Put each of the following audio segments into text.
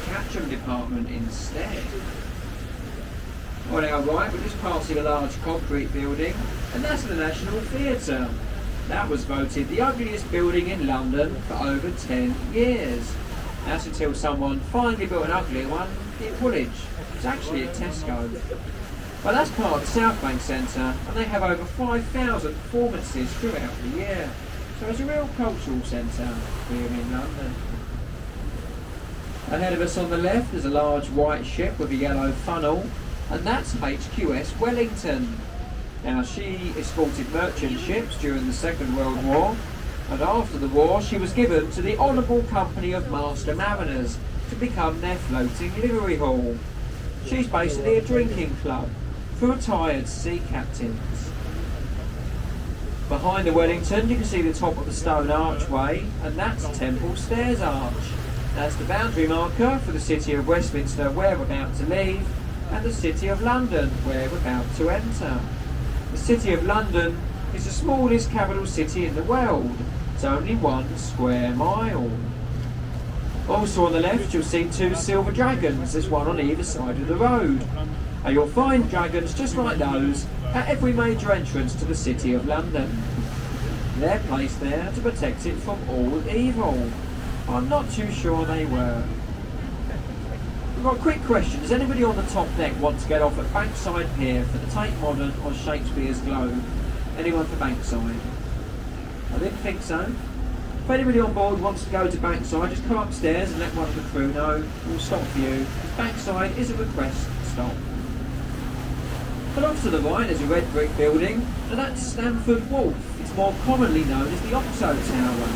catch-em department instead. On our right, we're just passing a large concrete building, and that's the National Theatre. That was voted the ugliest building in London for over 10 years. That's until someone finally built an uglier one in Woolwich. It's actually at Tesco. But that's part of the South Bank Centre, and they have over 5,000 performances throughout the year. So it's a real cultural centre here in London. Ahead of us on the left there's a large white ship with a yellow funnel, and that's HQS Wellington. Now she escorted merchant ships during the Second World War, and after the war she was given to the Honourable Company of Master Mariners to become their floating livery hall. She's basically a drinking club for retired sea captains. Behind the Wellington you can see the top of the stone archway, and that's Temple Stairs Arch. That's the boundary marker for the City of Westminster where we're about to leave, and the City of London where we're about to enter. The City of London is the smallest capital city in the world. It's only 1 square mile. Also on the left you'll see 2 silver dragons. There's one on either side of the road. And you'll find dragons just like those at every major entrance to the City of London. They're placed there to protect it from all evil. I'm not too sure they were. We've got a quick question. Does anybody on the top deck want to get off at Bankside Pier for the Tate Modern or Shakespeare's Globe? Anyone for Bankside? I didn't think so. If anybody on board wants to go to Bankside, just come upstairs and let one of the crew know. We'll stop for you. Bankside is a request stop. But off to the right there's a red brick building, and that's Stamford Wharf. It's more commonly known as the Oxo Tower.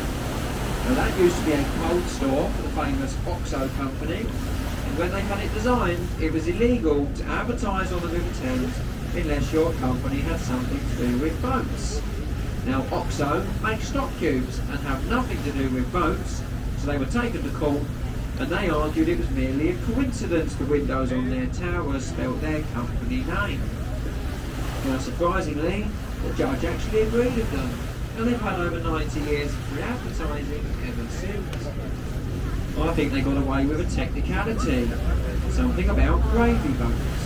Now that used to be a coal store for the famous Oxo company, and when they had it designed, it was illegal to advertise on the River Thames unless your company had something to do with boats. Now Oxo make stock cubes and have nothing to do with boats, so they were taken to court, and they argued it was merely a coincidence the windows on their towers spelt their company name. Now surprisingly, the judge actually agreed with them, and they've had over 90 years of free advertising ever since. I think they got away with a technicality, something about gravy boats.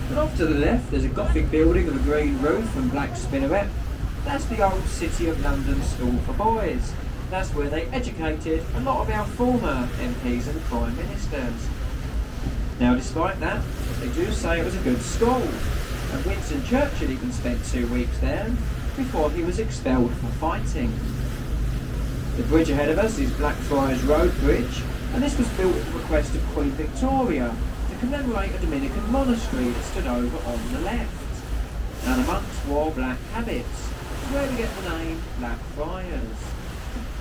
But off to the left there's a Gothic building with a green roof and black spinaret. That's the old City of London School for Boys. That's where they educated a lot of our former MPs and Prime Ministers. Now despite that, they do say it was a good school, and Winston Churchill even spent 2 weeks there before he was expelled for fighting. The bridge ahead of us is Blackfriars Road Bridge, and this was built at the request of Queen Victoria to commemorate a Dominican monastery that stood over on the left. Now the monks wore black habits, where we get the name Blackfriars.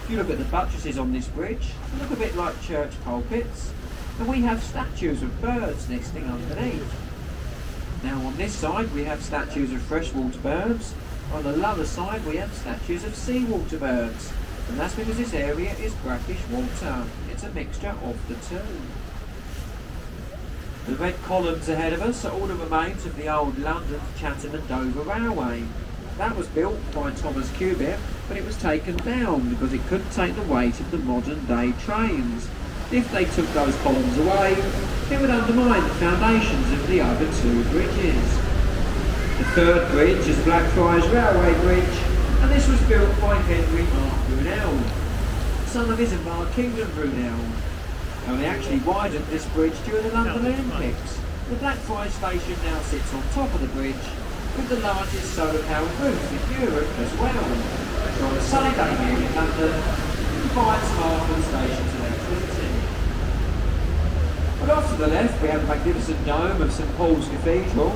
If you look at the buttresses on this bridge, they look a bit like church pulpits, and we have statues of birds nesting underneath. Now on this side we have statues of freshwater birds, on the other side we have statues of seawater birds, and that's because this area is brackish water. It's a mixture of the two. The red columns ahead of us are all the remains of the old London, Chatham and Dover Railway. That was built by Thomas Cubitt, but it was taken down because it couldn't take the weight of the modern day trains. If they took those columns away, it would undermine the foundations of the other 2 bridges. The third bridge is Blackfriars Railway Bridge, and this was built by Henry Mark Brunel, son of Isambard Kingdom Brunel. Now they actually widened this bridge during the London Olympics. The Blackfriars station now sits on top of the bridge, with the largest solar-powered roof in Europe as well. So on a sunny day here in London, it provides half of the station's electricity. But off to the left we have the magnificent dome of St Paul's Cathedral.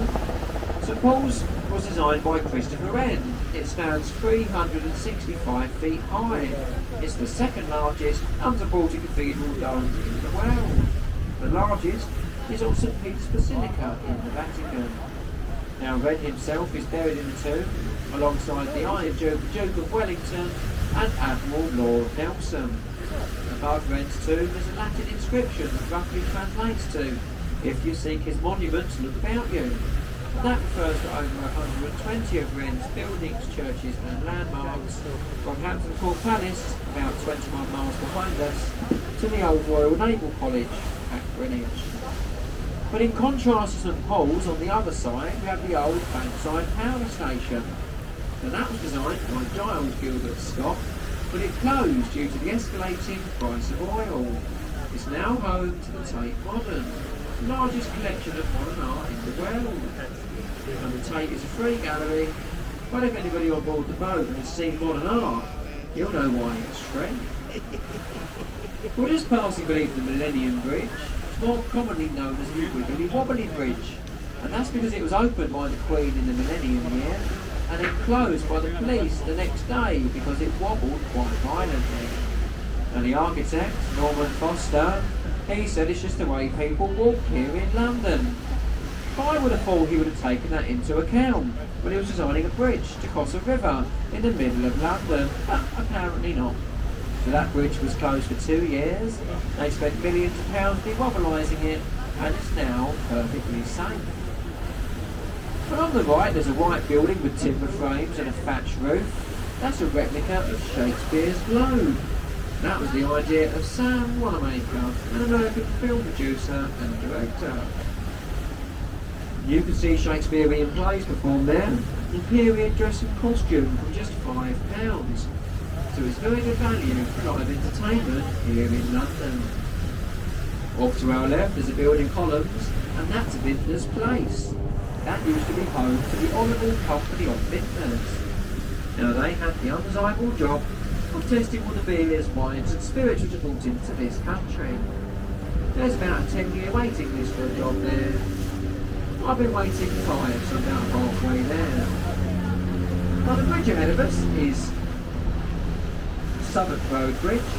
St Paul's was designed by Christopher Wren. It stands 365 feet high. It's the second largest unsupported cathedral dome in the world. The largest is on St Peter's Basilica in the Vatican. Now Wren himself is buried in the tomb alongside the Iron Duke, Duke of Wellington and Admiral Lord Nelson. Above Wren's tomb there's a Latin inscription that roughly translates to, "If you seek his monument, look about you." And that refers to over 120 of Wren's buildings, churches and landmarks, from Hampton Court Palace, about 21 miles behind us, to the old Royal Naval College at Greenwich. But in contrast to St Paul's, on the other side, we have the old Bankside Power Station. Now that was designed by Giles Gilbert Scott, but it closed due to the escalating price of oil. It's now home to the Tate Modern, the largest collection of modern art in the world. And the Tate is a free gallery, but if anybody on board the boat has seen modern art, you'll know why it's free. We're just passing beneath the Millennium Bridge. It's more commonly known as the Wiggly Wobbly Bridge, and that's because it was opened by the Queen in the Millennium year, and then closed by the police the next day because it wobbled quite violently. And the architect, Norman Foster, he said it's just the way people walk here in London. But I would have thought he would have taken that into account when he was designing a bridge to cross a river in the middle of London, but apparently not. So that bridge was closed for 2 years, they spent millions of pounds demobilising it, and it's now perfectly safe. But on the right there's a white building with timber frames and a thatched roof. That's a replica of Shakespeare's Globe. That was the idea of Sam Wanamaker, an American film producer and director. You can see Shakespearean plays performed there, in period dress and costume from just £5. So it's very good value for live entertainment here in London. Off to our left there's a building columns, and that's Vintners Place. That used to be home to the Honourable Company of Vintners. Now they had the undesirable job of testing all the beers, wines and spirits which are brought into this country. There's about a 10-year waiting list for a job there. I've been waiting 5, so I'm about halfway there. Now the bridge ahead of us is Southwark Road Bridge,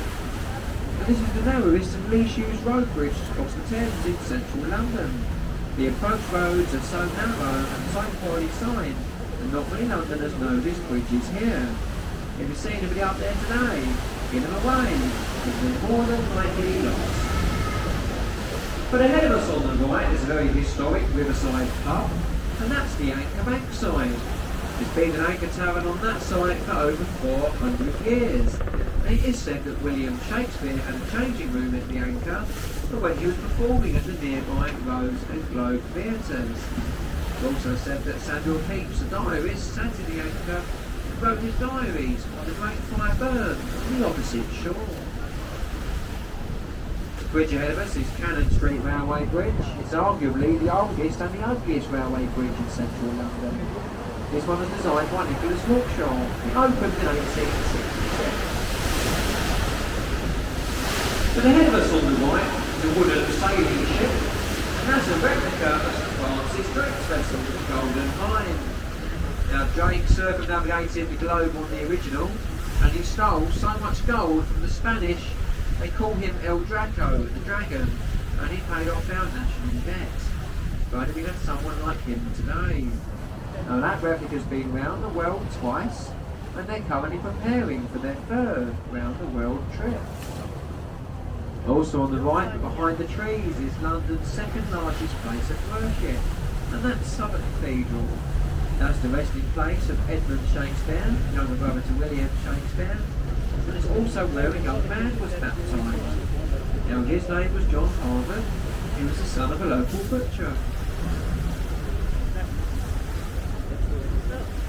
and this is the narrowest and least used road bridge across the Thames in central London. The approach roads are so narrow and so poorly signed that not many Londoners know this bridge is here. If you see anybody out there today, give them away, because they're more than likely lost. But ahead of us on the right is a very historic riverside pub, and that's the Anchor Bankside. There's been an anchor tavern on that side for over 400 years. And it is said that William Shakespeare had a changing room at the Anchor for when he was performing at the nearby Rose and Globe theatres. It's also said that Samuel Pepys, the diarist, sat in the Anchor and wrote his diaries while the Great Fire burned on the opposite shore. The bridge ahead of us is Cannon Street Railway Bridge. It's arguably the oldest and the ugliest railway bridge in central London. This one was designed by Nicholas Hawkshaw. It opened in 1866. But ahead of us on the right is a wooden sailing ship, and that's a replica of St Francis Drake's vessel, the Golden Hind. Now Drake circumnavigated the globe on the original, and he stole so much gold from the Spanish, they call him El Draco, the dragon, and he paid off our national debt. But if we had someone like him today. Now that replica's been round the world twice, and they're currently preparing for their 3rd round the world trip. Also on the right, behind the trees, is London's 2nd largest place of worship, and that's Southwark Cathedral. That's the resting place of Edmund Shakespeare, younger brother to William Shakespeare, and it's also where a young man was baptised. Now his name was John Harvard. He was the son of a local butcher.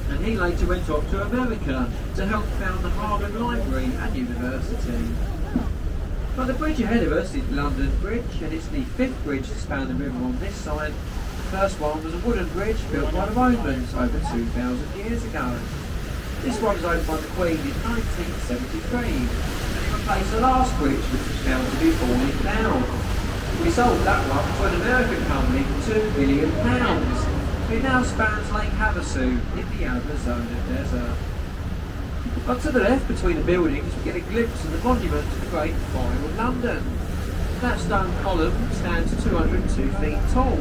And he later went off to America to help found the Harvard Library and University. But the bridge ahead of us is London Bridge, and it's the 5th bridge to span the river on this side. The first one was a wooden bridge built by the Romans over 2,000 years ago. This one was opened by the Queen in 1973, and it replaced the last bridge, which was found to be falling down. We sold that one to an American company for £2 billion. It now spans Lake Havasu in the Arizona desert. Up to the left between the buildings we get a glimpse of the monument to the Great Fire of London. That stone column stands 202 feet tall.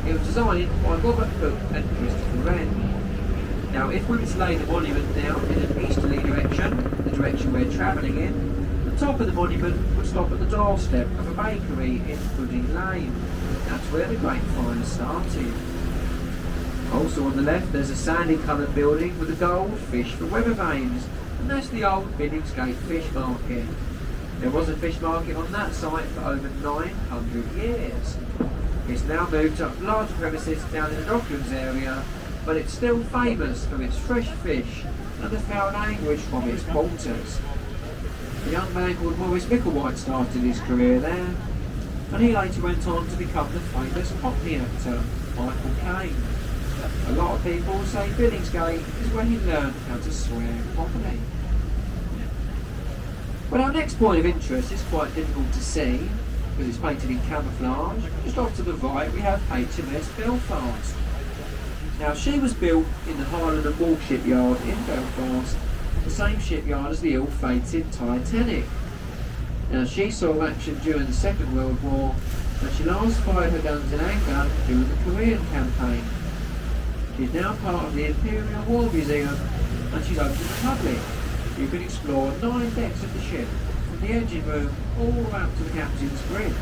It was designed by Robert Cook and Christopher Wren. Now if we were to lay the monument down in an easterly direction, the direction we're travelling in, the top of the monument would stop at the doorstep of a bakery in Pudding Lane. That's where the Great Fire started. Also on the left there's a sandy coloured building with a gold fish for weather vanes, and that's the old Billingsgate Fish Market. There was a fish market on that site for over 900 years. It's now moved to large premises down in the Docklands area, but it's still famous for its fresh fish and the foul language from its porters. A young man called Maurice Micklewhite started his career there, and he later went on to become the famous Cockney actor Michael Caine. A lot of people say Billingsgate is where he learned how to swear properly. Well, our next point of interest is quite difficult to see because it's painted in camouflage. Just off to the right we have HMS Belfast. Now she was built in the Harland and Wolff shipyard in Belfast, the same shipyard as the ill-fated Titanic. Now she saw action during the Second World War, and she last fired her guns in anger during the Korean campaign. She's now part of the Imperial War Museum, and she's open to the public. You can explore 9 decks of the ship, from the engine room all the way up to the captain's bridge.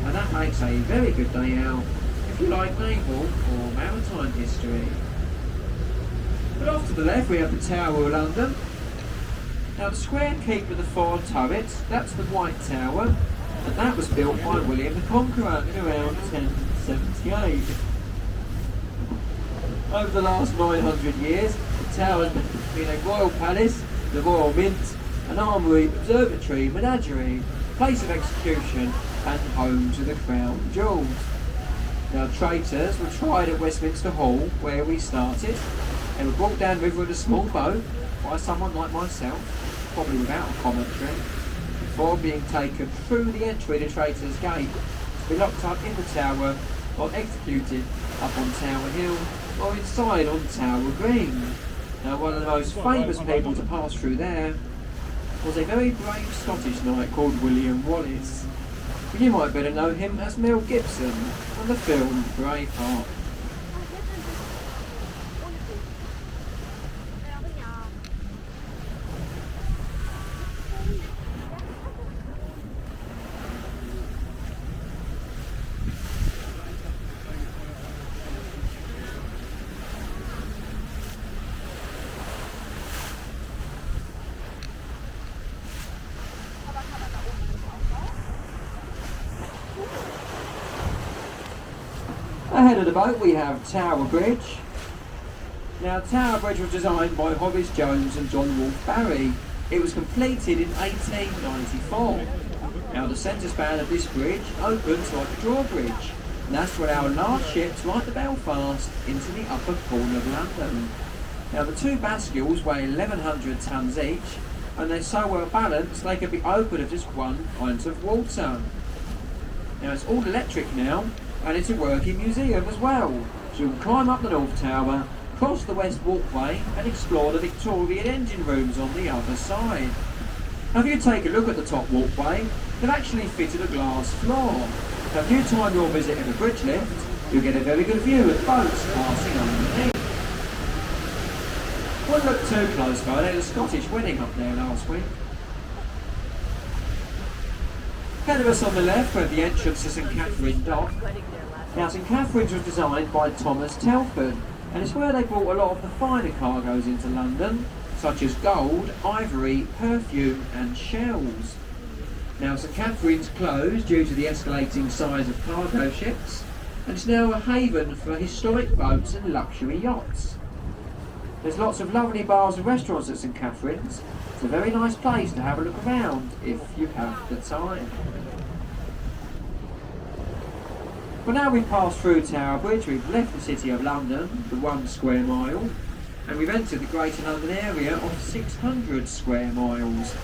And that makes a very good day out if you like naval or maritime history. But off to the left we have the Tower of London. Now the square keep with the 4 turrets, that's the White Tower, and that was built by William the Conqueror in around 1078. Over the last 900 years, the tower has been a royal palace, the royal mint, an armoury, observatory, menagerie, place of execution, and home to the crown jewels. Now traitors were tried at Westminster Hall, where we started. They were brought down river in a small boat by someone like myself, probably without a commentary, before being taken through the entry to Traitors' Gate to be locked up in the tower or executed up on Tower Hill or inside on Tower Green. Now one of the most famous people to pass through there was a very brave Scottish knight called William Wallace. You might better know him as Mel Gibson on the film Braveheart. Ahead of the boat we have Tower Bridge. Now Tower Bridge was designed by Horace Jones and John Wolfe Barry. It was completed in 1894. Now the centre span of this bridge opens like a drawbridge, and that's where our large ships like the Belfast into the upper corner of London. Now the 2 bascules weigh 1100 tonnes each, and they're so well balanced they can be opened at just 1 pint of water. Now it's all electric now, and it's a working museum as well, so you can climb up the North Tower, cross the West Walkway and explore the Victorian engine rooms on the other side. Now if you take a look at the top walkway, they've actually fitted a glass floor. Now if you time your visit in a bridge lift, you'll get a very good view of boats passing underneath. Wouldn't look too close though, they had a Scottish wedding up there last week. Ahead of us on the left we have the entrance to St Catherine Dock. Now St Catherine's was designed by Thomas Telford, and it's where they brought a lot of the finer cargoes into London, such as gold, ivory, perfume and shells. Now St Catherine's closed due to the escalating size of cargo ships, and it's now a haven for historic boats and luxury yachts. There's lots of lovely bars and restaurants at St Catherine's. It's a very nice place to have a look around if you have the time. Well, now we've passed through Tower Bridge, we've left the City of London, the 1 square mile, and we've entered the Greater London area of 600 square miles.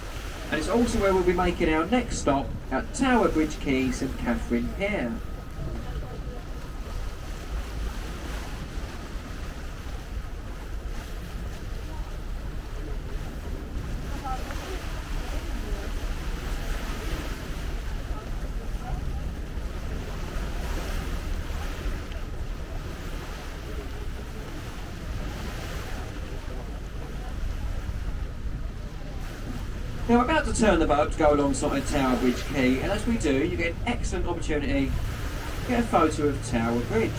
And it's also where we'll be making our next stop at Tower Bridge Quay, St Catherine Pier. Now we're about to turn the boat to go alongside Tower Bridge Quay, and as we do you get an excellent opportunity to get a photo of Tower Bridge.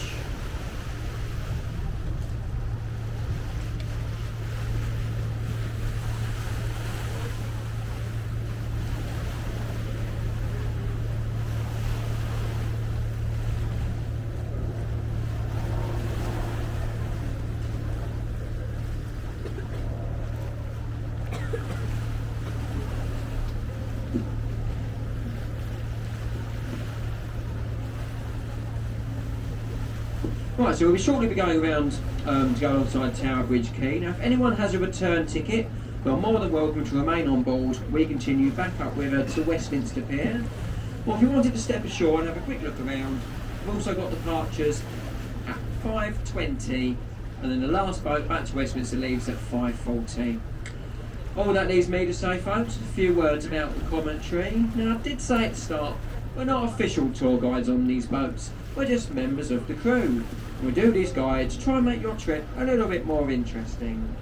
Right, so we'll be shortly going around to go alongside Tower Bridge Quay. Now, if anyone has a return ticket, you're more than welcome to remain on board. We continue back upriver to Westminster Pier. Or if you wanted to step ashore and have a quick look around, we've also got departures at 5:20, and then the last boat back to Westminster leaves at 5:40. All that leaves me to say, folks, a few words about the commentary. Now, I did say at the start, we're not official tour guides on these boats. We're just members of the crew. We do these guides to try and make your trip a little bit more interesting.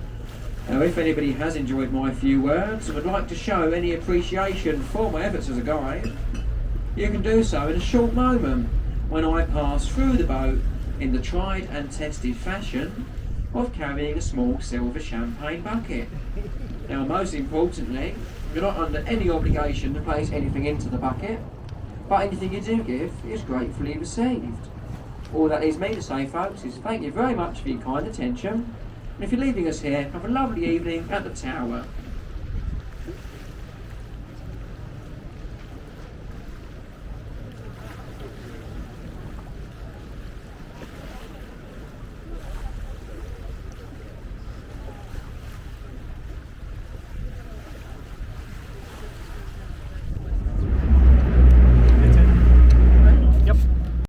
Now, if anybody has enjoyed my few words and would like to show any appreciation for my efforts as a guide, you can do so in a short moment when I pass through the boat in the tried and tested fashion of carrying a small silver champagne bucket. Now, most importantly, you're not under any obligation to place anything into the bucket, but anything you do give is gratefully received. All that leaves me to say, folks, is thank you very much for your kind attention. And if you're leaving us here, have a lovely evening at the Tower.